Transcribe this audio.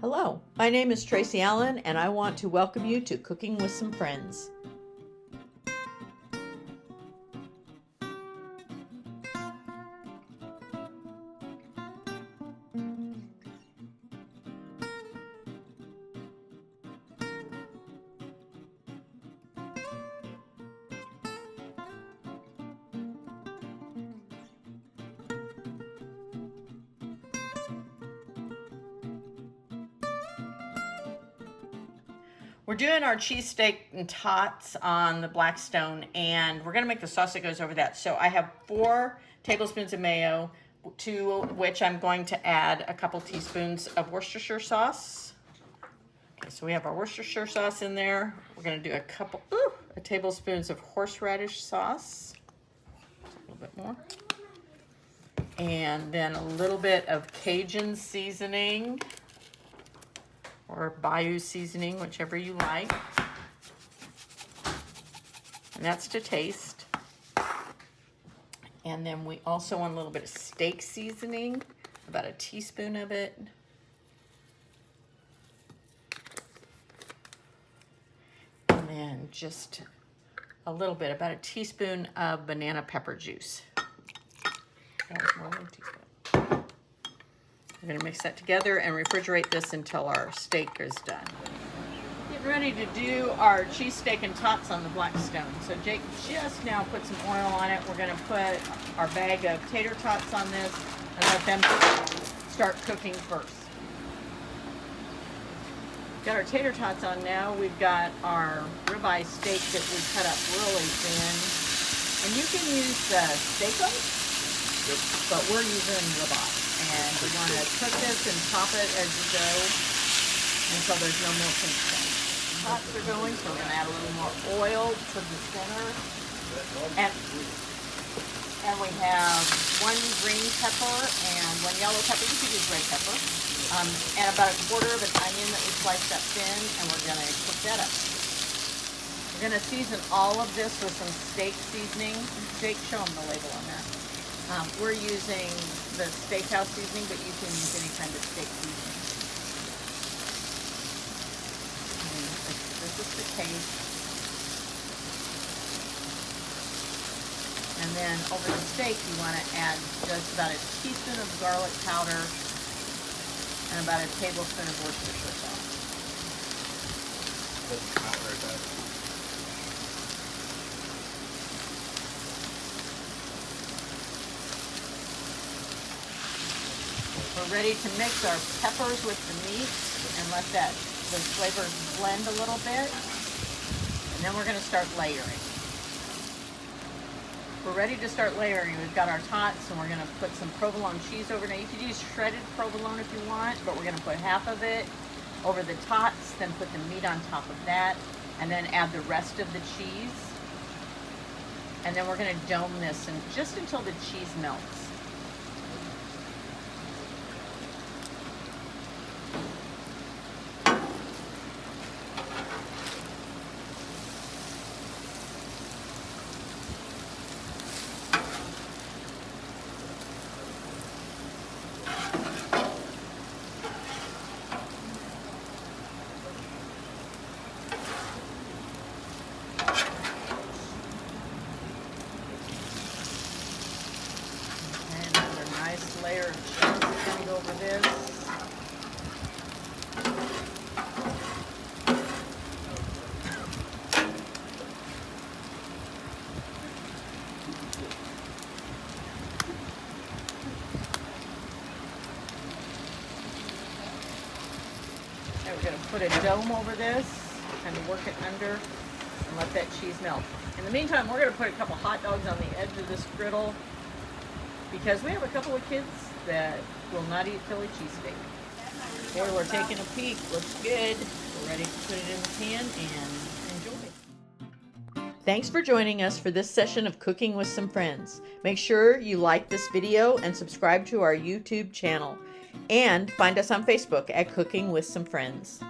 Hello, my name is Tracy Allen and I want to welcome you to Cooking with Some Friends. We're doing our cheesesteak and tots on the Blackstone, and we're going to make the sauce that goes over that. So I have 4 tablespoons of mayo, to which I'm going to add a couple teaspoons of Worcestershire sauce. Okay, so we have our Worcestershire sauce in there. We're going to do a tablespoons of horseradish sauce, a little bit more, and then a little bit of Cajun seasoning, or Bayou seasoning, whichever you like. And that's to taste. And then we also want a little bit of steak seasoning, about a teaspoon of it. And then just a little bit, about a teaspoon of banana pepper juice. That was more than a teaspoon. We're going to mix that together and refrigerate this until our steak is done. Getting ready to do our cheesesteak and tots on the Blackstone. So Jake just now put some oil on it. We're going to put our bag of tater tots on this and let them start cooking first. Got our tater tots on now. We've got our ribeye steak that we cut up really thin. And you can use steak-ups, but we're using ribeye. And we want to cook this and top it as you go until there's no more pink stuff. Tots are going, so we're going to add a little more oil to the center. And we have 1 green pepper and 1 yellow pepper. You could use red pepper. And about a quarter of an onion that we sliced up thin, and we're going to cook that up. We're going to season all of this with some steak seasoning. Jake, show them the label on that. We're using the steakhouse seasoning, but you can use any kind of steak seasoning. This is the taste. And then over the steak, you want to add just about a teaspoon of garlic powder and about a tablespoon of Worcestershire sauce. That's not very bad. We're ready to mix our peppers with the meat and let the flavors blend a little bit. And then we're going to start layering. We're ready to start layering. We've got our tots, and we're going to put some provolone cheese over. Now you could use shredded provolone if you want, but we're going to put half of it over the tots, then put the meat on top of that, and then add the rest of the cheese. And then we're going to dome this and just until the cheese melts. Layer of cheese going over this. And we're going to put a dome over this, kind of work it under, and let that cheese melt. In the meantime, we're going to put a couple hot dogs on the edge of this griddle, because we have a couple of kids that will not eat Philly cheesesteak. Here we're taking a peek. Looks good. We're ready to put it in the pan and enjoy. Thanks for joining us for this session of Cooking with Some Friends. Make sure you like this video and subscribe to our YouTube channel. And find us on Facebook at Cooking with Some Friends.